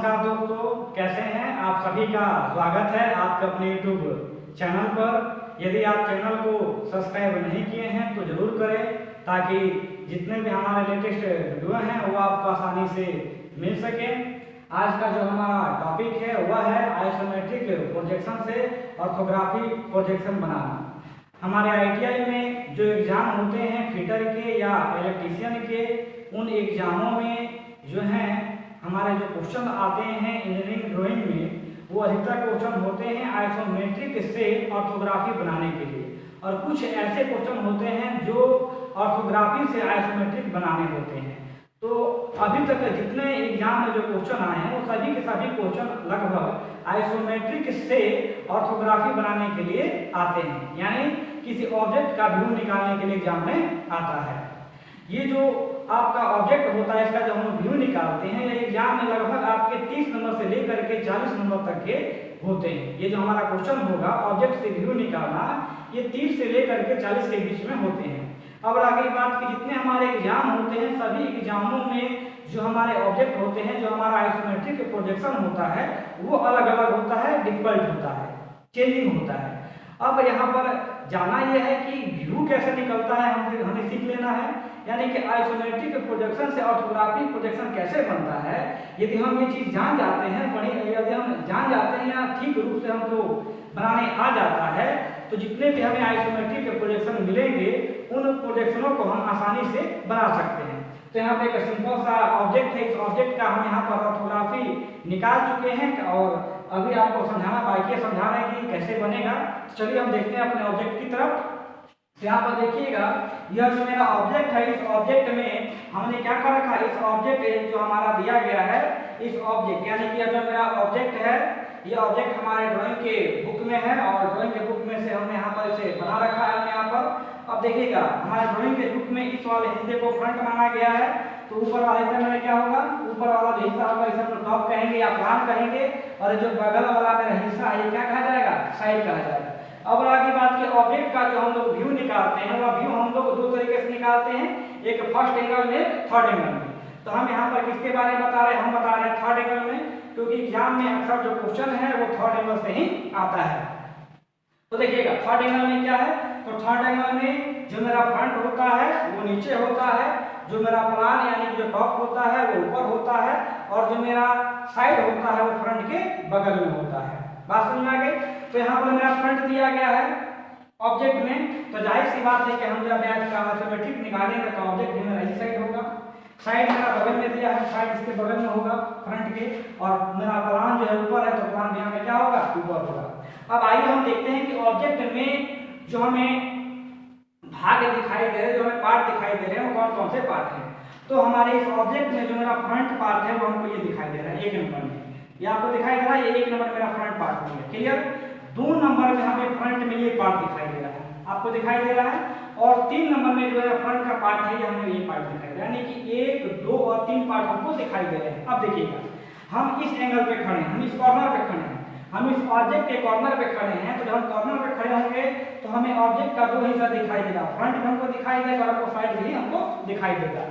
नमस्कार दोस्तों, कैसे हैं आप सभी का स्वागत है आपके अपने YouTube चैनल पर। यदि आप चैनल को सब्सक्राइब नहीं किए हैं तो जरूर करें, ताकि जितने भी हमारे लेटेस्ट वीडियो हैं वो आपको आसानी से मिल सके। आज का जो हमारा टॉपिक है वह है आइसोमेट्रिक प्रोजेक्शन से ऑर्थोग्राफी प्रोजेक्शन बनाना। हमारे ITI में जो एग्जाम होते हैं फिटर के या इलेक्ट्रीशियन के, उन एग्जामों में जो हैं हमारे जो क्वेश्चन आते हैं इंजीनियरिंग ड्राइंग में, वो अधिकतर क्वेश्चन होते हैं आइसोमेट्रिक से ऑर्थोग्राफी बनाने के लिए, और कुछ ऐसे क्वेश्चन होते हैं जो ऑर्थोग्राफी से आइसोमेट्रिक बनाने होते हैं। तो अभी तक जितने एग्जाम में जो क्वेश्चन आए हैं वो सभी के सभी क्वेश्चन लगभग आइसोमेट्रिक से ऑर्थोग्राफी बनाने के लिए आते हैं, यानी किसी ऑब्जेक्ट का व्यू निकालने के लिए एग्जाम में आता है। ये जो आपका ऑब्जेक्ट होता है, इसका जब हम व्यू निकालते हैं, ये एग्जाम में लगभग आपके 30 नंबर से लेकर के 40 नंबर तक के होते हैं। ये जो हमारा क्वेश्चन होगा ऑब्जेक्ट से व्यू निकालना, ये 30 से लेकर के 40 के बीच में होते हैं। अब आगे बात की, जितने हमारे एग्जाम होते हैं सभी एग्जामों में जो हमारे ऑब्जेक्ट होते हैं, जो हमारा आइसोमेट्रिक प्रोजेक्शन होता है, वो अलग अलग होता है, डिफरेंट होता है, चेंजिंग होता है। अब यहाँ पर जाना यह है कि व्यू कैसे निकलता है, हमें सीख लेना है, यानी कि आइसोमेट्रिक प्रोजेक्शन से ऑर्थोग्राफिक प्रोजेक्शन कैसे बनता है। यदि हम ये चीज़ जान जाते हैं, यदि हम जान जाते हैं या ठीक रूप से हमको बनाने आ जाता है, तो जितने भी हमें आइसोमेट्रिक प्रोजेक्शन मिलेंगे उन प्रोजेक्शनों को हम आसानी से बना सकते हैं। तो यहाँ पे एक सिंपल सा ऑब्जेक्ट है, इस ऑब्जेक्ट का हम यहाँ पर ऑर्थोग्राफी निकाल चुके हैं और अभी आपको समझाना बाकी समझा रहे हैं कि कैसे बनेगा। तो चलिए हम देखते हैं अपने ऑब्जेक्ट की तरफ। यहाँ पर देखिएगा, यह जो मेरा ऑब्जेक्ट है, इस ऑब्जेक्ट में हमने क्या कर रखा है, इस ऑब्जेक्ट जो हमारा दिया गया है, इस ऑब्जेक्ट यानी कि जो मेरा ऑब्जेक्ट है, ये ऑब्जेक्ट हमारे ड्राइंग के बुक में है और ड्राइंग के बुक में से हमने यहाँ पर इसे बना रखा है यहाँ पर। अब देखिएगा, हमारे ड्राइंग के बुक में इस वाले हिस्से को फ्रंट माना गया है, तो ऊपर वाले हिस्से में क्या होगा, ऊपर वाला जो हिस्सा होगा इसे हम टॉप कहेंगे या प्लान कहेंगे, और जो बगल वाला मेरा हिस्सा है ये क्या कहा जाएगा, साइड कहा जाएगा। अब आगे बात की, ऑब्जेक्ट का जो हम लोग व्यू निकालते हैं, वह व्यू हम लोग दो तरीके से निकालते हैं, एक फर्स्ट एंगल में, एक थर्ड एंगल में। तो हम यहाँ पर किसके बारे में बता रहे हैं, हम बता रहे हैं थर्ड एंगल में, क्योंकि एग्जाम में अक्सर जो क्वेश्चन है वो थर्ड एंगल से ही आता है। तो देखिएगा थर्ड एंगल में क्या है, तो थर्ड एंगल में जो मेरा फ्रंट होता है वो नीचे होता है, जो मेरा प्लान यानी कि जो टॉप होता है वो ऊपर होता है, और जो मेरा साइड होता है वो फ्रंट के बगल में होता है। बात समझ में आ गई। तो यहाँ पर मेरा फ्रंट दिया गया है ऑब्जेक्ट में, तो जाहिर सी बात है कि हम जब मैच का आइसोमेट्रिक निकालेंगे तो ऑब्जेक्ट भी मेरा इसी साइड होगा। साइड मेरा बगल में दिया है, साइड इसके बगल में होगा फ्रंट के, और मेरा प्लान जो है ऊपर है, तो प्लान भी यहाँ पे क्या होगा, ऊपर होगा। अब आइए हम देखते हैं कि ऑब्जेक्ट में जो हमें भाग दिखाई दे रहे हैं, जो हमें पार्ट दिखाई दे रहे हैं, वो कौन कौन से पार्ट हैं। तो हमारे इस ऑब्जेक्ट में जो मेरा फ्रंट पार्ट है वो हमको ये दिखाई दे रहा है 1 नंबर में, ये आपको दिखाई दे रहा है, ये 1 नंबर मेरा फ्रंट पार्ट हो गया, क्लियर। 2 नंबर में हमें फ्रंट में ये पार्ट दिखाई दे रहा है, आपको दिखाई दे रहा है, और 3 नंबर में जो है फ्रंट का पार्ट है, ये हमें ये पार्ट दिखाई दे रहा है, यानी कि 1, 2 और 3 पार्ट हमको दिखाई दे रहे हैं। अब देखिएगा, हम इस एंगल पे खड़े हैं, हम इस कॉर्नर पे खड़े हैं, हम इस ऑब्जेक्ट के कॉर्नर पे खड़े हैं, तो जब हम कॉर्नर पे खड़े होंगे तो हमें ऑब्जेक्ट का 2 हिस्सा दिखाई देगा, फ्रंट भी हमको दिखाई देगा और हमको साइड भी हमको दिखाई देगा।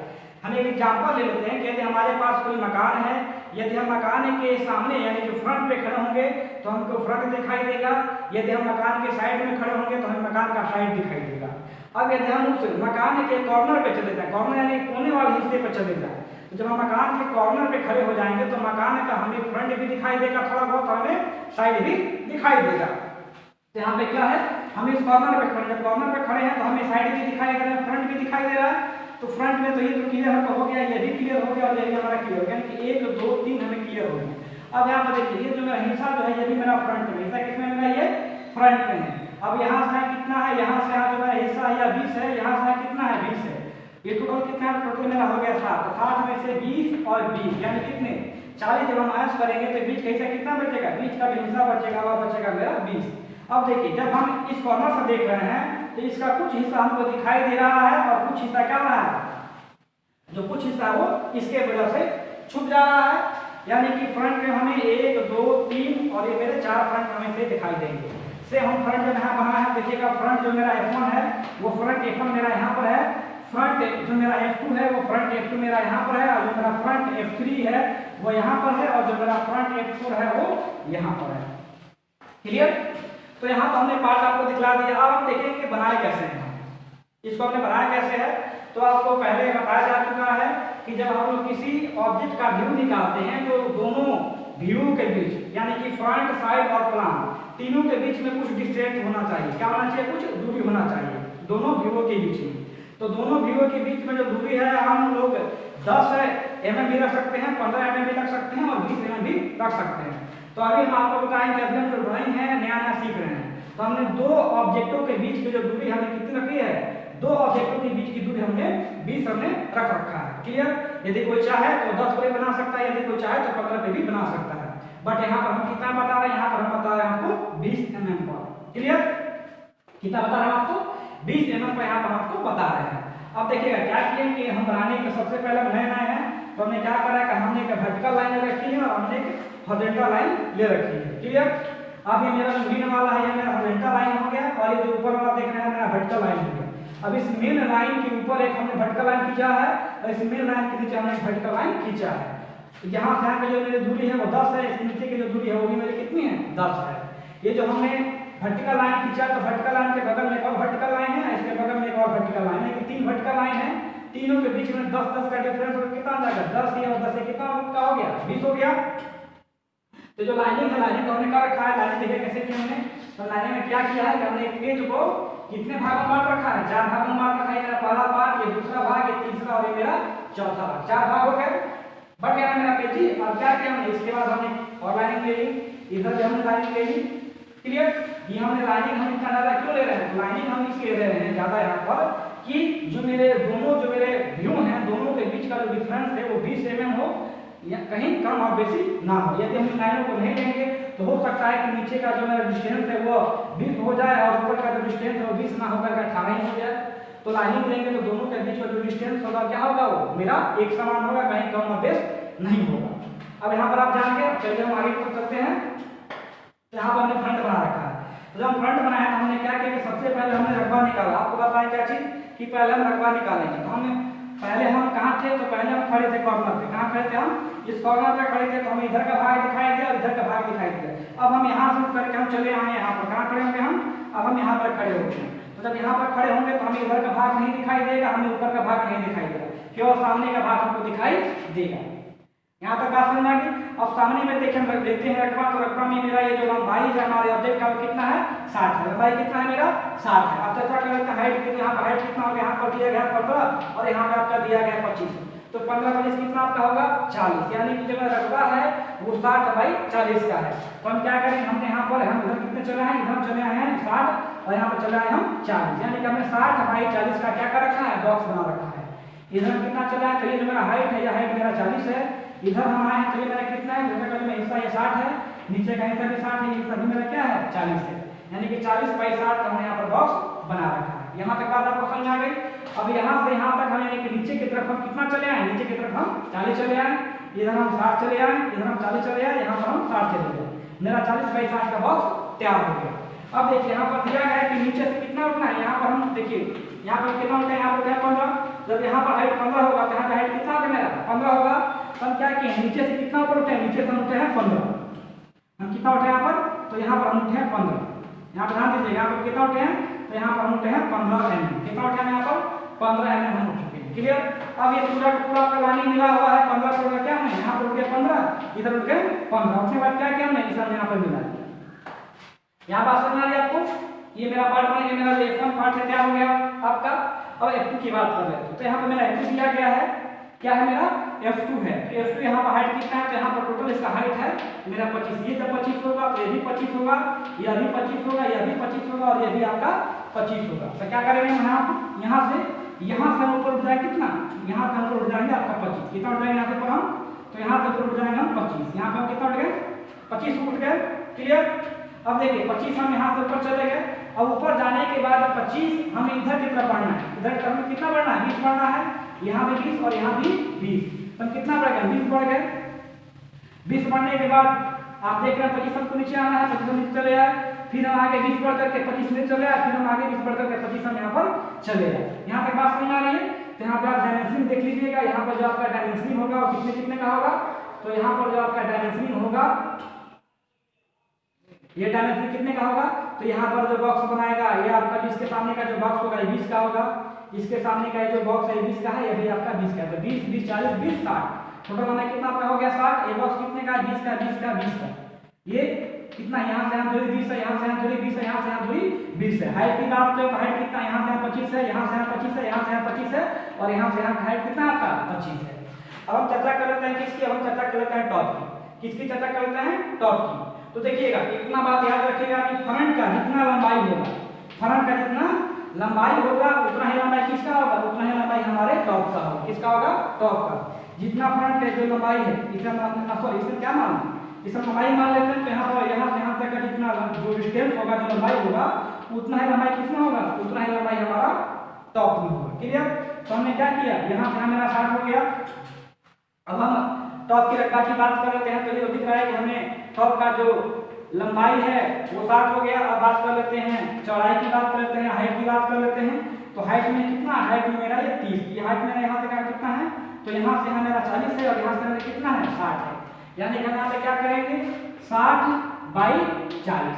हम एक एग्जांपल ले लेते हैं, कहते हैं हमारे पास कोई मकान है, यदि हम मकान के सामने यानी कि फ्रंट पे खड़े होंगे तो हमको फ्रंट दिखाई देगा, यदि हम मकान के साइड में खड़े होंगे तो हमें मकान का साइड दिखाई देगा। अब यदि हम उस मकान के कॉर्नर पे चले जाएं, कॉर्नर यानी कोने वाले हिस्से पे चले जाएं, तो जब हम मकान के कॉर्नर पे खड़े हो जाएंगे तो मकान का हमें फ्रंट भी दिखाई देगा थोड़ा बहुत, हमें साइड भी दिखाई देगा। तो यहाँ पे क्या है, हम इस कॉर्नर पे खड़े हैं, कॉर्नर पे खड़े हैं तो हमें साइड भी दिखाई दे रहा है, फ्रंट भी दिखाई दे रहा है। तो फ्रंट में तो ये तो क्लियर हो गया, ये भी क्लियर हो गया, और ये भी हमारा क्लियर हो गया, यानी कि 1, 2, 3 हमें क्लियर हो गया। अब यहाँ पर देखिए, ये जो मेरा हिस्सा जो है ये भी मेरा फ्रंट में, हिस्सा किसमें मेरा, ये फ्रंट में है। अब यहाँ से कितना है, यहाँ से जो मेरा हिस्सा है 20 है, यहाँ से कितना है 20 है, ये टोटल कितना है, टोटल मेरा हो गया 60। 60 में से 20 और 20 यानी कितने, 40 जब हम माइनस करेंगे तो बीच का हिस्सा कितना बचेगा, बीच का भी हिस्सा बचेगा, वह बचेगा मेरा 20। अब देखिए, जब हम इस कॉर्नर से देख रहे हैं तो इसका कुछ हिस्सा हमको दिखाई दे रहा है और कुछ हिस्सा क्या रहा है, जो कुछ हिस्सा वो इसके वजह से छुप जा रहा है, यानी कि फ्रंट में हमें 1, 2, 3 और ये मेरे 4 फ्रंट हमें से दिखाई देंगे। से हम फ्रंट जब यहाँ बना है, देखिएगा फ्रंट जो मेरा F1 है वो फ्रंट F1 मेरा यहाँ पर है, फ्रंट जो मेरा F2 है वो फ्रंट F2 मेरा यहाँ पर है, और जो मेरा फ्रंट F3 है वो यहाँ पर है, और जो मेरा फ्रंट F4 है वो यहाँ पर है। क्लियर? तो यहाँ पर हमने पार्ट आपको दिखला दिया। अब हम देखेंगे कि बनाए कैसे हैं, इसको हमने बनाया कैसे है। तो आपको पहले बताया जा चुका है कि जब हम लोग किसी ऑब्जेक्ट का व्यू निकालते हैं तो दोनों व्यू के बीच यानी कि फ्रंट, साइड और प्लान तीनों के बीच में कुछ डिस्टेंस होना चाहिए। क्या होना चाहिए? कुछ दूरी होना चाहिए दोनों व्यूओं के बीच में। तो दोनों व्यूओं के बीच में जो दूरी है हम लोग 10 mm भी रख सकते हैं, 15 mm भी रख सकते हैं और 20 mm भी रख सकते हैं। तो अभी हम आपको बताएंगे, अभी हम जो ड्राइंग है नया नया सीख रहे हैं, तो हमने दो ऑब्जेक्टों के बीच की जो दूरी हमने कितनी रखी है, दो ऑब्जेक्टों के बीच की दूरी हमने 20 हमने रख रखा है। क्लियर? यदि कोई चाहे तो 10 पे बना सकता है, यदि कोई चाहे तो 15 पे भी बना सकता है। बट यहाँ पर हम कितना बता रहे हैं, यहाँ पर हम बता रहे हैं आपको 20 mm पर। क्लियर? कितना बता रहे हैं आपको? 20 mm पर यहाँ पर आपको बता रहे हैं। अब देखिएगा क्या किए कि हम बनाने के सबसे पहले बनाए हैं, तो हमने क्या करा कि हमने एक वर्टिकल लाइन ले रखी है और हमने एक हॉरिजॉन्टल लाइन ले रखी है। क्लियर? अब ये मेरा जो ग्रीन वाला है ये मेरा हॉरिजॉन्टल लाइन हो गया, और ये जो ऊपर वाला देख रहे हैं मेरा वर्टिकल लाइन हो गया। अब इस मेन लाइन के ऊपर एक हमने वर्टिकल लाइन खींचा है, और इस मेन लाइन के नीचे हमने एक वर्टिकल लाइन खींचा है। तो यहाँ से यहाँ पे जो मेरी दूरी है वो 10 है, इस नीचे की जो दूरी है वो भी मेरी कितनी है? 10 है। ये जो हमने वर्टिकल लाइन खींचा तो वर्टिकल लाइन के बगल में एक और वर्टिकल लाइन है, इसके बगल में एक और वर्टिकल लाइन है, ये 3 वर्टिकल लाइन है। तीनों के बीच में 10-10 का डिफरेंस हो कितना आ जाएगा? 10 ये और 10 ये कितना का हो गया? 20 हो गया। तो जो लाइनिंग है, लाइनिंग हमने क्या रखा है, लाइनिंग देखिए कैसे किया हमने। तो लाइनिंग में क्या किया है कि हमने एक पेज को कितने भागों में बांट रखा है? 4 भागों में बांट रखा है। मेरा पहला भाग, ये दूसरा भाग, ये तीसरा और ये मेरा चौथा भाग। 4 भाग हो गए, बट गया मेरा पेज ही। अब क्या किया हमने, इसके बाद हमने और लाइनिंग ले ली, इधर भी हमने लाइनिंग ले ली। क्लियर? ये हमने लाइनिंग हम इतना ज्यादा क्यों ले रहे हैं? लाइनिंग हम इसलिए ले रहे हैं ज्यादा यहाँ पर कि जो मेरे व्यू हैं दोनों के बीच का जो डिफरेंस है वो 20 mm हो या कहीं कम और बेसी ना हो। यदि हम लाइनों को नहीं लेंगे तो हो सकता है कि नीचे का जो मेरा डिस्टेंस है वो 20 हो जाए और ऊपर का जो डिस्टेंस है वो 20 ना होकर 18 ही हो जाए। तो लाइनिंग लेंगे तो दोनों के बीच का जो डिस्टेंस होगा क्या होगा? वो मेरा एक समान होगा, कहीं कम और बेस नहीं होगा। अब यहाँ पर आप जान के चलिए हम आगे चलते हैं। यहाँ पर हमने फ्रंट बना रखा है। तो जब हम फ्रंट बनाया तो हमने क्या किया कि सबसे पहले हमने रकबा निकाला। आपको बताएं क्या चीज कि पहले हम रकबा निकालेंगे। तो हमने पहले हम कहाँ थे, तो पहले हम खड़े थे कॉर्नर पे। कहाँ खड़े थे? हम इस कॉर्नर पे खड़े थे, तो हमें इधर का भाग दिखाई दिया और इधर का भाग दिखाई दिया। अब हम यहाँ से करके हम चले आए यहाँ पर। कहाँ खड़े होंगे हम? अब हम यहाँ पर खड़े होंगे। तो जब यहाँ पर खड़े होंगे तो हमें इधर का भाग नहीं दिखाई देगा, हमें ऊपर का भाग नहीं दिखाई देगा, केवल सामने का भाग हमको दिखाई देगा। यहाँ तक बात समझ आ गई। अब सामने में देखते हैं रकबा। तो रकबा में मेरा ये जो लंबाई है हमारे ऑब्जेक्ट का वो कितना है? 60 है। लंबाई कितना है मेरा? 60 है। अब चर्चा करते हैं हाइट कितनी। यहाँ पर हाइट कितना होगा? यहाँ पर दिया गया 15 और यहाँ पे आपका दिया गया 25। तो 15-25 कितना आपका होगा? 40। यानी कि जो मेरा रकबा है वो 60/40 का है। तो हम क्या करेंगे, हमने यहाँ पर हम इधर कितने चले आए? इधर चले आए हैं 60 और यहाँ पर चले आए हम 40। यानी कि हमने 60/40 का क्या कर रखा है? बॉक्स बना रखा है। इधर कितना चला है? तो ये जो मेरा हाइट है, यह हाइट मेरा 40 है। इधर हम आए तो ये मेरा कितना है? इधर का जो हिस्सा ये 60 है, नीचे का हिस्सा भी 60 है, ये सभी मेरा क्या है? 40 है। यानी कि 40/60 का हमने यहाँ पर बॉक्स बना रखा है। यहाँ तक बात आपको समझ आ गई। अब यहाँ से यहाँ तक हम यानी कि नीचे की तरफ हम कितना चले आए? नीचे की तरफ हम 40 चले आए, इधर हम 60 चले आए, इधर हम 40 चले आए, यहाँ पर हम 60 चले गए। मेरा 40/60 का बॉक्स तैयार हो गया। अब देखिए यहाँ पर दिया गया है कि नीचे से कितना उठना है। यहाँ पर हम देखिए यहाँ पर कितना उठा है? यहाँ पर 15। जब यहाँ पर हाइट 15 होगा तो यहाँ पर हाइट कितना होगा? मेरा 15 होगा। तो हम क्या किए? नीचे से कितना ऊपर उठे? नीचे से हम उठे हैं 15। हम कितना उठे यहाँ पर? तो यहाँ पर हम उठे हैं 15। यहाँ पर ध्यान दीजिए, यहाँ पर कितना उठे हैं? तो यहाँ पर हम उठे हैं 15 mm। कितना उठे हैं यहाँ पर? 15 mm हम उठ चुके हैं। क्लियर? अब ये पूरा पूरा आपका लाइनिंग मिला हुआ है। 15 पर क्या हमने यहाँ पर उठ गया 15, इधर उठ गए 15। उसके बाद क्या किया हमने? इस यहाँ पर मिला दिया। यहाँ बात समझ आ रही है आपको? ये मेरा पार्ट बन गया, मेरा F1 पार्ट है तैयार हो गया आपका। अब F2 की बात कर रहे हैं तो यहाँ पर मेरा F2 दिया गया है। क्या है? मेरा F2 है। तो F2 यहाँ पर हाइट कितना है? तो यहाँ पर टोटल इसका हाइट है मेरा 25। ये जब 25 होगा तो ये भी 25 होगा, यह भी 25 होगा, यह भी 25 होगा और यह भी आपका 25 होगा। तो क्या करेंगे हम यहाँ से हम ऊपर उठ जाएंगे कितना? यहाँ से हम उठ जाएंगे आपका 25। कितना उठ जाएंगे यहाँ से पर हम? तो यहाँ से ऊपर उठ जाएंगे हम 25। यहाँ पर हम कितना उठ गए? 25 उठ गए। क्लियर? अब देखिए 25 हम यहाँ से ऊपर चले गए। अब ऊपर जाने के बाद 25 हमें इधर की तरफ बढ़ना है। इधर की तरफ कितना बढ़ना है? 20 बढ़ना है। यहाँ भी 20 और यहाँ भी 20। तो कितना बढ़ गया? 20 बढ़ गए। 20 बढ़ने के बाद आप देख रहे हैं 25 को नीचे आना है, 25 नीचे चले आए, फिर हम आगे 20 बढ़ करके 25 में चले आए, फिर हम आगे 20 बढ़ करके 25 हम यहाँ पर चले आए। यहाँ तक बात समझ आ रही है? तो यहाँ पे आप डायमेंशनिंग देख लीजिएगा। यहाँ पर जो आपका डायमेंशनिंग होगा वो कितने कितने का होगा, तो यहाँ पर जो आपका डायमेंशनिंग होगा, ये डायमेंशन कितने का होगा, तो यहाँ पर जो बॉक्स बनाएगा ये आपका इसके सामने का जो बॉक्स होगा ये 20 का होगा, इसके सामने का जो बॉक्स है 20 का है, ये भी आपका 20 का है। तो 20 20 40 20 60, टोटल हमें कितना आपका हो गया 60। ये बॉक्स कितने का, 20 का 20 का 20 का। ये कितना, यहाँ से यहाँ दूरी 20 है, यहाँ से यहाँ दूरी 20 है, यहाँ से यहाँ दूरी 20 है। हाइट की बात करें तो हाइट कितना, यहाँ से यहाँ 25 है, यहाँ से यहाँ 25 है, यहाँ से यहाँ 25 है, और यहाँ से यहाँ हाइट कितना आपका 25 है। अब हम चर्चा कर लेते हैं किसकी, हम चर्चा कर लेते हैं टॉप की। किसकी चर्चा कर लेते हैं, टॉप की। तो देखिएगा इतना बात याद रखिएगा कि फ्रंट का जितना लंबाई होगा, फ्रंट का जितना लंबाई होगा उतना ही लंबाई किसका होगा, उतना ही लंबाई हमारे टॉप का होगा। किसका होगा, टॉप का। जितना फ्रंट का जो लंबाई है इसे क्या मान, इसे लंबाई मान लेते हैं। तो यहाँ पर यहाँ तक का जितना जो डिस्टेंस होगा, जो लंबाई होगा, उतना ही लंबाई कितना होगा, उतना ही लंबाई हमारा टॉप में होगा। क्लियर। तो हमने क्या किया, यहाँ से मेरा 60 हो गया। अब हम टॉप की रकबा की बात कर लेते हैं। तो ये दिख रहा है कि हमें टॉप का जो लंबाई है वो 60 हो गया। अब बात कर लेते हैं चौड़ाई की, बात कर लेते हैं, हाइट की बात कर लेते हैं। तो हाइट में कितना, हाइट में मेरा ये 30, ये हाइट मेरा यहाँ तक कितना है, तो यहाँ से यहाँ मेरा 40 है, और यहाँ से मेरा कितना है 60 है। यानी कि हम यहाँ पे क्या करेंगे 60/40,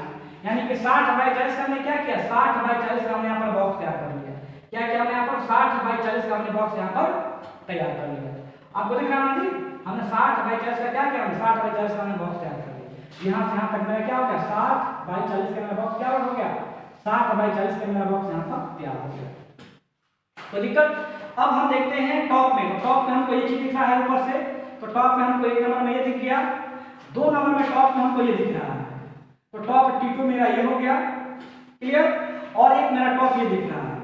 यानी कि 60/40 का हमने क्या किया, 60/40 का हमने यहाँ पर बॉक्स तैयार कर लिया। क्या किया हमने यहाँ पर 60/40 का हमने बॉक्स यहाँ पर तैयार कर लिया। आपको दिख रहा है जी, हमने 60/40 का क्या किया, हमने 60/40 का हमने बॉक्स तैयार कर लिया। यहाँ से यहाँ तक मेरा क्या हो गया, 60/40 का मेरा बॉक्स क्या हो गया, 60/40 का मेरा बॉक्स यहाँ पर तैयार हो गया। तो दिक्कत, अब हम देखते हैं टॉप में। तो टॉप में हमको ये चीज दिख रहा है ऊपर से, तो टॉप में हमको 1 नंबर में ये दिख गया, 2 नंबर में टॉप में हमको ये दिख रहा है। तो टॉप T2 मेरा ये हो गया, क्लियर। और एक मेरा टॉप ये दिख रहा है,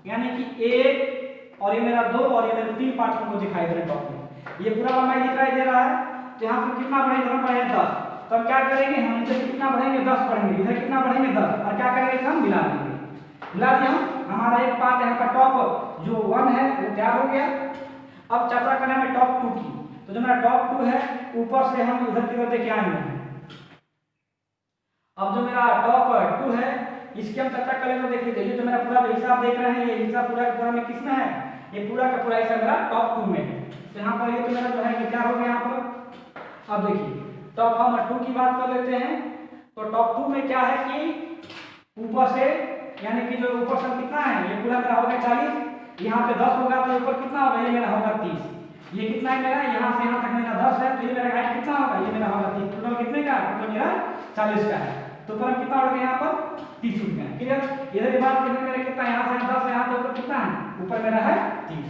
यानी कि 1 और ये मेरा 2 और ये मेरे 3 पार्ट हमको दिखाई दे रहे हैं टॉप में। ये पूरा लंबाई दिखाई दे रहा है। तो यहाँ पर कितना बढ़ेगा, 10। तो हम क्या करेंगे, हम इधर कितना बढ़ेंगे, 10 बढ़ेंगे, इधर कितना बढ़ेंगे 10, और क्या करेंगे हम मिला देंगे। मिला दिया हमारा एक पार्ट यहाँ का टॉप जो 1 है वो तैयार हो गया। अब चर्चा करना है टॉप 2 की। तो जो मेरा टॉप 2 है, ऊपर से हम इधर की तरफ देखिए आएंगे। अब जो मेरा टॉप 2 है इसकी हम चर्चा करें तो देख लीजिए, ये जो मेरा पूरा हिसाब देख रहे हैं, ये हिसाब पूरा का पूरा में किस में है, ये पूरा का पूरा हिस्सा मेरा टॉप 2 में है। तो यहाँ पर ये तो मेरा जो है ये क्या हो गया यहाँ पर। अब देखिए टॉप हम 2 की बात कर लेते हैं। तो टॉप 2 में क्या है कि ऊपर से, यानी कि जो ऊपर से कितना है, ये पूरा मेरा होगा 40, यहाँ पे 10 होगा तो ऊपर कितना होगा, ये मेरा होगा 30। ये कितना है मेरा, यहाँ से यहाँ तक मेरा 10 है, तो ये मेरा हाइट कितना होगा, ये मेरा होगा 30। टोटल कितने का, टोटल मेरा 40 का है। तो ऊपर कितना हो गया यहाँ पर 30 हो गया। क्लियर। इधर की बात करें मेरा कितना, यहाँ से 10 यहाँ से ऊपर कितना है, ऊपर मेरा है 30।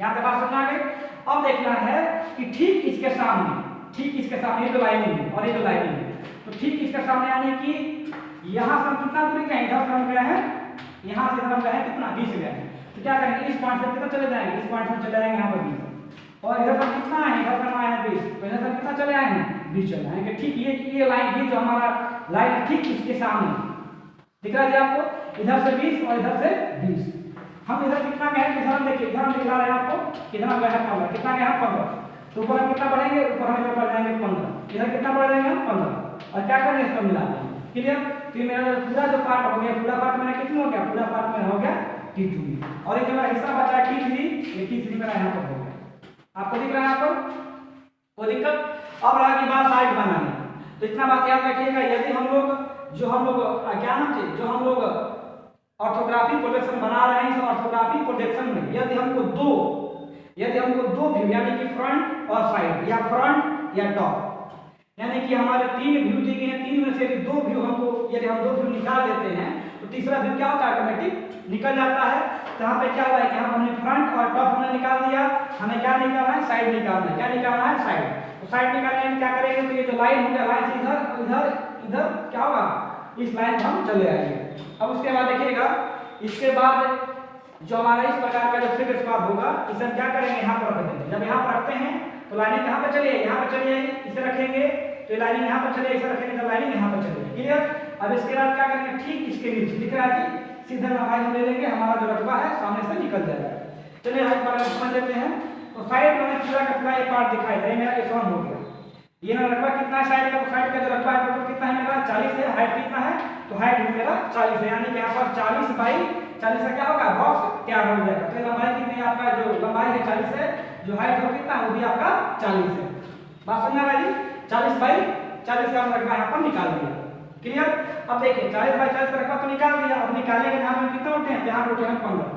यहाँ पे बात समझ आ गई। अब देखना है कि ठीक इसके सामने, ठीक इसके सामने ये जो लाइनिंग है और ये जो लाइनिंग है, तो ठीक इसके सामने यानी कि यहाँ से हम कितना दूरी गए, इधर से हम गए हैं, यहाँ से हम गए हैं कितना 20 गए हैं। तो क्या करेंगे, इस पॉइंट से कितना चले जाएंगे, इस पॉइंट से चले जाएंगे यहाँ पर 20, और इधर से कितना है, इधर से हम आए हैं 20, तो इधर से कितना चले आए हैं 20 चले आएंगे। ठीक ये लाइन, ये जो हमारा लाइन है ठीक इसके सामने दिख रहा है आपको, इधर से 20 और इधर से 20। हम इधर कितना गए, इधर हम देखिए, इधर हम दिखा रहे हैं आपको कितना गए हैं 15, कितना गए हैं 15। तो ऊपर हम कितना बढ़ेंगे, ऊपर हम बढ़ जाएंगे 15, इधर कितना बढ़ जाएंगे हम 15, और क्या करेंगे इसको मिला देंगे। क्लियर। तो ये मेरा पूरा जो पार्ट हो गया, पूरा पार्ट मेरा कितना हो गया, पूरा पार्ट मेरा हो गया T2। और ये जो मेरा हिस्सा बचा T3, ये T3 मेरा यहाँ पर हो गया। आपको दिख रहा है यहाँ पर कोई दिक्कत। अब रहा की बात साइड बनाने। तो इतना बात याद रखिएगा, यदि हम लोग क्या नाम से, जो हम लोग ऑर्थोग्राफिक प्रोजेक्शन बना रहे हैं, इस ऑर्थोग्राफिक प्रोजेक्शन में यदि हमको दो व्यू यानी कि फ्रंट और साइड, या फ्रंट या टॉप, यानी कि हमारे 3 व्यू दिए गए हैं, 3 में से यदि 2 व्यू हमको, यदि हम 2 व्यू निकाल देते हैं तो तीसरा व्यू क्या होता है, ऑटोमेटिक निकल जाता है। तो यहाँ पे क्या हुआ है कि हम हमने फ्रंट और टॉप हमने निकाल दिया, हमें क्या निकालना है, साइड निकालना है। क्या निकालना है, साइड। तो साइड निकालने में क्या करेंगे, तो ये जो लाइन हो गया, लाइन से इधर इधर इधर क्या होगा, इस लाइन पर हम चले आएंगे। अब उसके बाद देखिएगा, इसके बाद जो हमारा इस प्रकार का जो फ्लिप स्क्वायर होगा, इसे हम क्या करेंगे, यहाँ पर रख देंगे। जब यहाँ पर रखते हैं तो लाइनिंग कहाँ पर चलिए, यहाँ पर चलिए, इसे रखेंगे तो लाइनिंग यहाँ पर चलिए, इसे रखेंगे तो लाइनिंग यहाँ पर चलिए। क्लियर। अब इसके बाद क्या करेंगे, ठीक इसके नीचे दिख रहा है कि सीधा लंबाई हम ले लेंगे, हमारा जो रकबा है सामने से निकल जाएगा। चलिए हम पर समझ लेते हैं। तो साइड में पूरा का पूरा ये पार्ट दिखाई दे, मेरा इस हो गया। ये मेरा रकबा कितना है साइड का, तो साइड का जो रकबा है टोटल कितना है मेरा 40 है। हाइट कितना है, तो हाइट मेरा 40 है, यानी कि यहाँ पर 40/40 40 का क्या होगा, बॉक्स तैयार हो जाएगा। तो लंबाई कितनी है आपका, जो लंबाई है 40 है, जो हाइट हो कितना वो भी आपका 40 है। बात समझ आ रहा है जी, 40 बाई 40 का रकबा यहाँ पर निकाल दिया। क्लियर। अब देखिए 40 बाई 40 का रकबा तो निकाल दिया। अब निकालने के नाम में कितना उठे हैं, यहाँ उठे हैं 15।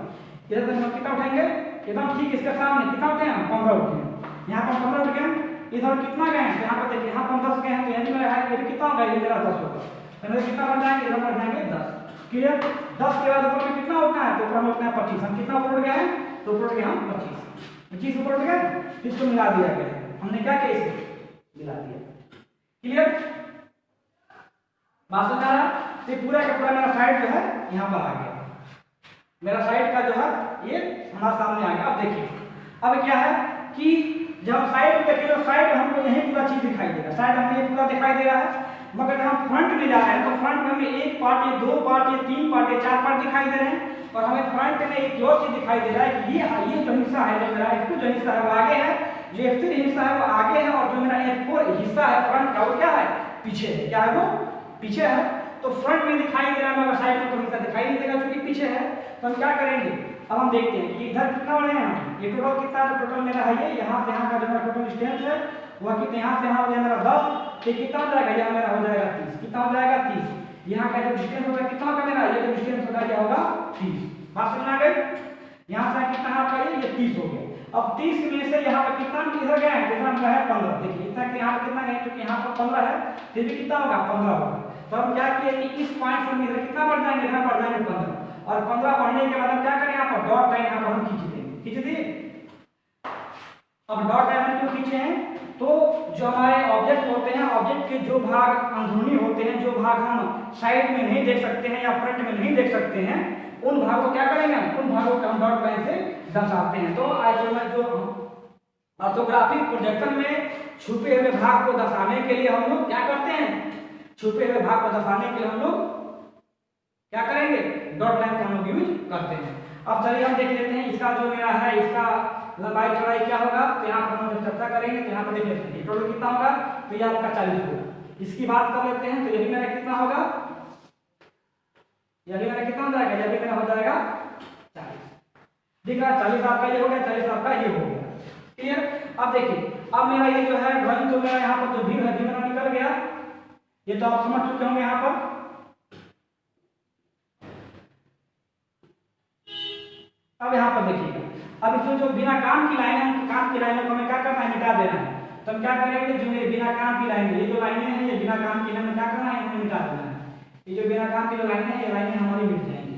इधर तक हम कितना उठाएंगे, एकदम ठीक इसके सामने कितना उठे हैं, 15 उठे हैं। यहाँ पर 15 उठ गए। इधर कितना गए हैं, यहाँ पर देखिए यहाँ 10 गए हैं, तो यहाँ भी मेरा हाइट कितना होगा, ये मेरा 10 होगा। तो मेरे कितना बढ़ जाएंगे, इधर बढ़ जाएंगे 10। क्लियर। 10 के बाद ऊपर में कितना उठना है, तो ऊपर में उठना है 25। हम कितना ऊपर उठ गए हैं, तो ऊपर उठ गए हम 25 ऊपर उठ गए। इसको मिला दिया गया, हमने क्या किया, इसे मिला दिया। क्लियर। बात समझ आ रहा है। ये पूरा का पूरा मेरा साइड जो है यहाँ पर आ गया, मेरा साइड का जो है ये हमारे सामने आ गया। अब देखिए अब क्या है कि जब हम साइड में देखेंगे तो साइड हमको यही पूरा चीज दिखाई देगा, साइड हमें ये पूरा दिखाई दे रहा है। मगर जब हम फ्रंट में जा रहे हैं तो फ्रंट में हमें एक पार्ट, ये 2 पार्ट, ये 3 पार्ट, ये 4 पार्ट दिखाई दे रहे हैं। और हमें फ्रंट में एक और चीज दिखाई दे रहा है कि ये जो हिस्सा है, जो मेरा F2 जो हिस्सा है वो आगे है, जो F3 हिस्सा है वो आगे है, और जो मेरा F4 हिस्सा है फ्रंट का वो क्या है, पीछे है। क्या है वो, पीछे है। तो फ्रंट में दिखाई दे रहा है, मगर साइड में तो हिस्सा दिखाई नहीं देगा क्योंकि पीछे है। तो हम क्या करेंगे, अब हम देखते हैं कि इधर कितना बड़े हैं, ये टोटल कितना है, टोटल मेरा है ये यहाँ से यहाँ का जो मेरा टोटल डिस्टेंस है वह कितना, यहाँ से यहाँ हो गया मेरा 10, तो कितना हो जाएगा, यहाँ मेरा हो जाएगा 30। कितना हो जाएगा, 30। यहाँ का जो डिस्टेंस होगा कितना होगा मेरा, ये जो डिस्टेंस होगा क्या होगा, 30। बात समझ आ गई। यहाँ से कितना है आपका, ये 30 हो गया। अब 30 में से यहाँ पर कितना इधर गए हैं, कितना है 15। देखिए इतना कि यहाँ पर कितना गए, क्योंकि यहाँ पर 15 है, फिर भी कितना होगा, 15 होगा। तो हम क्या किए कि इस पॉइंट से इधर कितना बढ़ जाएंगे, इधर बढ़ जाएंगे 15। और 15 बढ़ने के बाद हम क्या करें, यहाँ पर डॉट लाइन यहाँ पर हम खींच देंगे, खींच दिए। अब डॉट लाइन क्यों खींचे हैं, तो जो हमारे ऑब्जेक्ट होते हैं, ऑब्जेक्ट के जो भाग अंदरूनी होते हैं, जो भाग हम साइड में नहीं देख सकते हैं या फ्रंट में नहीं देख सकते हैं, उन भागों को क्या करेंगे, उन भागों को हम डॉट लाइन से दर्शाते हैं। तो आइसोमेट्रिक जो ऑर्थोग्राफिक प्रोजेक्शन में छुपे हुए भाग को दर्शाने के लिए हम लोग क्या करते हैं, छुपे हुए भाग को दर्शाने के लिए हम लोग क्या करेंगे, डॉट लाइन का हम लोग यूज करते हैं। अब चलिए हम देख लेते हैं इसका जो मेरा है, इसका लंबाई चौड़ाई क्या होगा। तो यहाँ पर हम जब चर्चा करेंगे तो यहाँ पर देख लेते हैं टोटल कितना होगा, तो ये आपका 40 होगा। इसकी बात कर लेते हैं, तो ये भी मेरा कितना होगा, ये भी मेरा कितना हो जाएगा, ये भी मेरा हो जाएगा 40। दिख रहा है, 40 आपका ये हो गया, 40 आपका ये हो गया। क्लियर। अब देखिए अब मेरा ये जो है ड्राइंग, जो मेरा यहाँ पर जो व्यू है, व्यू मेरा निकल गया, ये तो आप समझ चुके होंगे। यहाँ पर अब यहाँ पर देखिएगा, अब इसमें जो बिना काम की लाइन है, काम की लाइनों को हमें क्या करना है, मिटा देना है। तो हम क्या करेंगे, जो ये बिना काम की लाइन है, ये जो लाइनें हैं, ये बिना काम की लाइन क्या करना है, हमें मिटा देना है। ये जो बिना काम की जो लाइनें हैं, ये लाइनें हमारी मिट जाएंगी।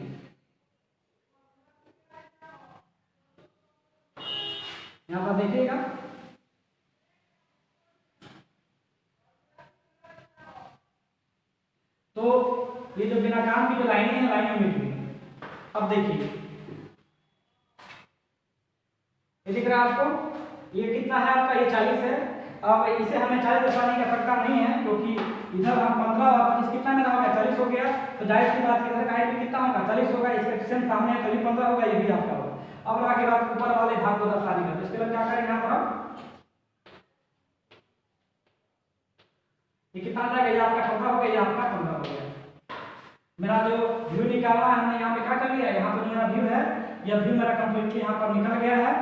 यहाँ पर देखिएगा, तो ये जो बिना काम की जो लाइनें हैं, लाइनें मिट गई। अब देखिए ये दिख रहा है आपको, ये कितना है आपका, ये 40 है। अब इसे हमें 40 दर्शाने की आवश्यकता नहीं है, क्योंकि इधर हम 15 और 25 कितना में होगा, 40 हो गया। तो जाहिर सी बात, इधर का हाइट भी कितना होगा, 40 होगा। इसका डिस्टेंस सामने है, तभी 15 होगा, ये भी आपका होगा। अब आगे बात ऊपर वाले भाग को दर्शाने का, तो इसके लिए क्या करेंगे, यहाँ पर ये कितना आ जाएगा, ये आपका 15 हो गया, ये आपका 15 हो गया। मेरा जो व्यू निकालना है, हमने यहाँ पे क्या कर लिया, यहाँ पर मेरा व्यू है, यह व्यू मेरा कंप्लीटली यहाँ पर निकल गया है।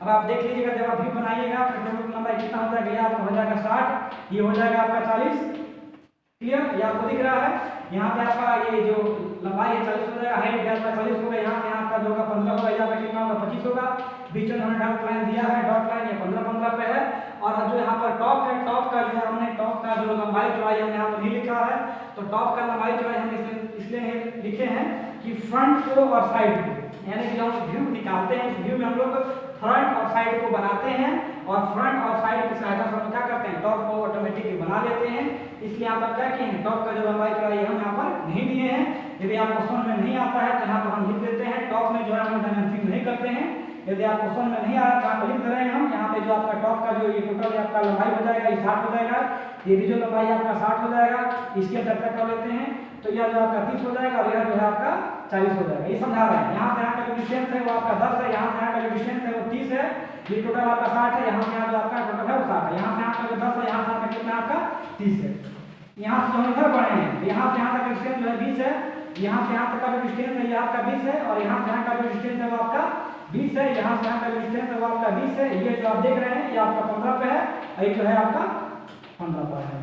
अब आप देख लीजिएगा, जब आप व्यू बनाइएगा तो टोटल लंबाई कितना हो जाएगा, ये आपका हो जाएगा 60, ये हो जाएगा आपका 40। क्लियर। ये आपको दिख रहा है, यहाँ पे आपका ये जो लंबाई है 40 हो जाएगा, हाइट आपका 40 होगा, यहाँ से यहाँ आपका जो होगा 15 होगा, यहाँ पे कितना होगा 25 होगा। बीच में हमने डॉट लाइन दिया है, डॉट लाइन ये 15 पे है। और जो यहाँ पर टॉप है, टॉप का जो है हमने टॉप का जो लंबाई चौड़ाई हमने यहाँ पर नहीं लिखा है। तो टॉप का लंबाई चौड़ाई हमने इसलिए लिखे हैं कि फ्रंट को और साइड को, यानी कि हम व्यू निकालते हैं, इस व्यू में हम लोग फ्रंट और साइड को बनाते हैं, और फ्रंट और साइड की सहायता से हम क्या करते हैं, टॉप को ऑटोमेटिकली बना लेते हैं। इसलिए यहाँ पर क्या किए हैं, टॉप का जो लंबाई चौड़ाई हम यहाँ पर नहीं दिए हैं। यदि आपको समझ में नहीं आता है तो यहाँ पर हम लिख देते हैं, टॉप में जो है हम डायमेंशन नहीं करते हैं। यदि आपको समझ में नहीं आ रहा तो लिख दे रहे हैं हम यहाँ पे, जो आपका टॉप का जो ये टोटल आपका लंबाई हो जाएगा, ये 60 हो जाएगा। ये भी जो लंबाई आपका 60 हो जाएगा, इसके चर्चा कर लेते हैं। तो यह जो आपका 30 हो जाएगा, और यह जो है आपका 40 हो जाएगा। ये समझा रहे हैं। यहाँ से यहाँ का जो डिस्टेंस है वो आपका 10 है, यहाँ से यहाँ का जो डिस्टेंस है वो 30 है। ये टोटल आपका 60 है, यहाँ से यहाँ जो आपका टोटल है वो 60 है। यहाँ से यहाँ का जो 10 है, यहाँ से यहाँ का कितना आपका 30 है। यहाँ से जो हम इधर बढ़े हैं, यहाँ से यहाँ तक डिस्टेंस जो है 20 है, यहाँ से यहाँ तक का जो डिस्टेंस है ये आपका 20 है, और यहाँ से यहाँ का जो डिस्टेंस है वो आपका 20 है, यहाँ से यहाँ का जो डिस्टेंस है वो आपका 20 है। ये जो आप देख रहे हैं ये आपका 15 पे है, और ये जो है आपका 15 पर है।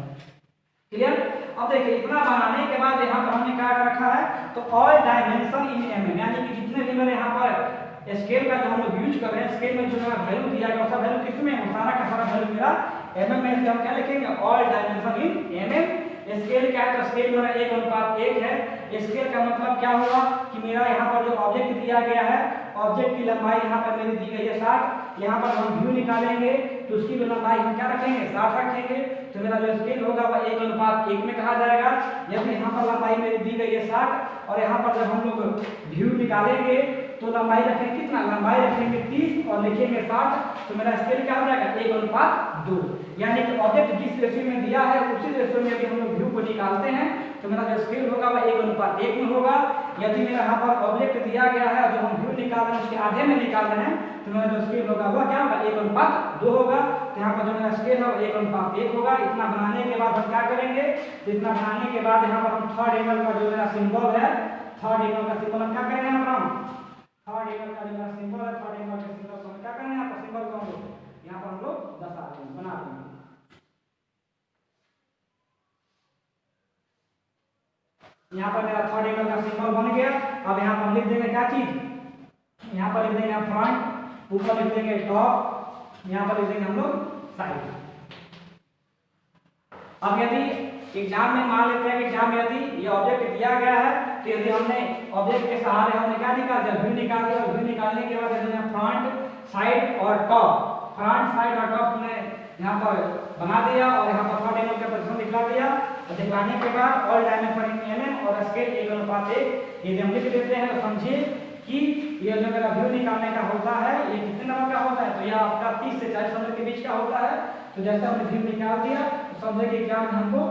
क्लियर? अब देखिए इतना बनाने के बाद यहाँ पर हमने क्या रखा है, तो ऑल डायमेंशन इन mm, यानी कि जितने भी मेरे यहाँ पर स्केल का जो हम लोग यूज कर रहे हैं, स्केल में जो मेरा वैल्यू दिया गया उसका वैल्यू किसमें है, सारा का सारा वैल्यू मेरा mm में। हम क्या लिखेंगे, all dimension in mm। Scale क्या है, तो स्केल मेरा 1:1 है। स्केल का मतलब क्या हुआ कि मेरा यहाँ पर जो ऑब्जेक्ट दिया गया है, ऑब्जेक्ट की लंबाई यहाँ पर मेरी दी गई है 60, यहाँ पर हम व्यू निकालेंगे तो उसकी जो लंबाई हम क्या रखेंगे, 60 रखेंगे। तो मेरा जो स्केल होगा वह 1:1 में कहा जाएगा। यदि यहाँ पर लंबाई मेरी दी गई है 60, और यहाँ पर जब हम लोग व्यू निकालेंगे तो लंबाई रखेंगे कितना, लंबाई रखेंगे 30 और लिखेंगे 60, तो मेरा स्केल क्या हो जाएगा, 1:2। यानी कि ऑब्जेक्ट जिस रेशियो में दिया है उसी रेशियो में यदि हम लोग व्यू को निकालते हैं तो मेरा जो स्केल होगा वह 1:1 में होगा। यदि मेरा यहाँ पर ऑब्जेक्ट दिया गया है जो हम व्यू निकाल रहे हैं उसके आधे में निकाल रहे हैं, तो मेरा जो स्केल होगा वह क्या होगा, 1:2 होगा। तो यहाँ पर जो मेरा स्केल है 1:1 होगा। इतना बनाने के बाद हम क्या करेंगे, तो इतना बनाने के बाद यहाँ पर हम थर्ड एंगल का जो मेरा सिंबल है, थर्ड एंगल का सिंबल हम क्या करेंगे, यहाँ पर हम थर्ड एंगल का जो मेरा सिंबल है, थर्ड एंगल के सिंबल को हम क्या करेंगे, यहाँ पर सिंबल को हम लोग यहाँ पर हम लोग दर्शा देंगे, बना देंगे। यहाँ पर मेरा थर्ड एंगल का सिंबल बन गया। अब यहाँ पर लिख देंगे क्या चीज, यहाँ पर लिख देंगे फ्रंट, ऊपर लिख देंगे टॉप, यहाँ पर लिख देंगे हम लोग साइड। अब यदि एग्जाम में मान लेते हैं कि एग्जाम में यदि ये ऑब्जेक्ट दिया गया है, तो यदि हमने ऑब्जेक्ट के सहारे हमने क्या निकाल दिया, व्यू निकाल दिया। व्यू निकालने के बाद यदि फ्रंट, साइड और टॉप, फ्रंट, साइड और टॉप हमने यहाँ पर बना दिया, और यहाँ पर थर्ड एंगल का पोजीशन दिखला दिया। और दिखलाने के बाद ऑल डायमेंशन इन mm और स्केल 1:1 ये हम लिख देते हैं। तो समझिए कि ये जो मेरा व्यू निकालने का होता है ये कितने नंबर का होता है, तो यह आपका 30 से 40 नंबर के बीच का होता है। तो जैसे हमने व्यू निकाल दिया तो समझे कि एग्जाम में हमको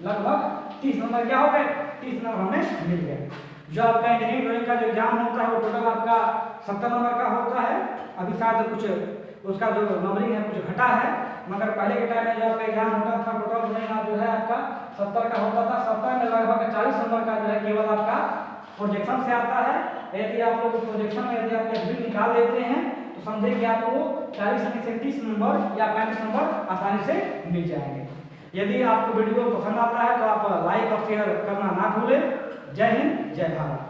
लगभग 30 नंबर क्या हो गए, 30 नंबर हमें मिल गए। जो आपका इंजीनियरिंग ड्राइंग का जो एग्जाम होता है वो टोटल आपका 70 नंबर का होता है। अभी शायद कुछ उसका जो नंबरिंग है कुछ घटा है, मगर पहले के टाइम में जो आपका एग्जाम होता था टोटल जो है आपका 70 का होता था। 70 में लगभग 40 नंबर का जो है केवल आपका प्रोजेक्शन से आता है। यदि आप लोग प्रोजेक्शन में यदि आप व्यू निकाल लेते हैं तो समझे कि आपको 40 से 30 नंबर या 35 नंबर आसानी से मिल जाएंगे। यदि आपको वीडियो पसंद आता है तो आप लाइक और शेयर करना ना भूलें। जय हिंद, जय भारत।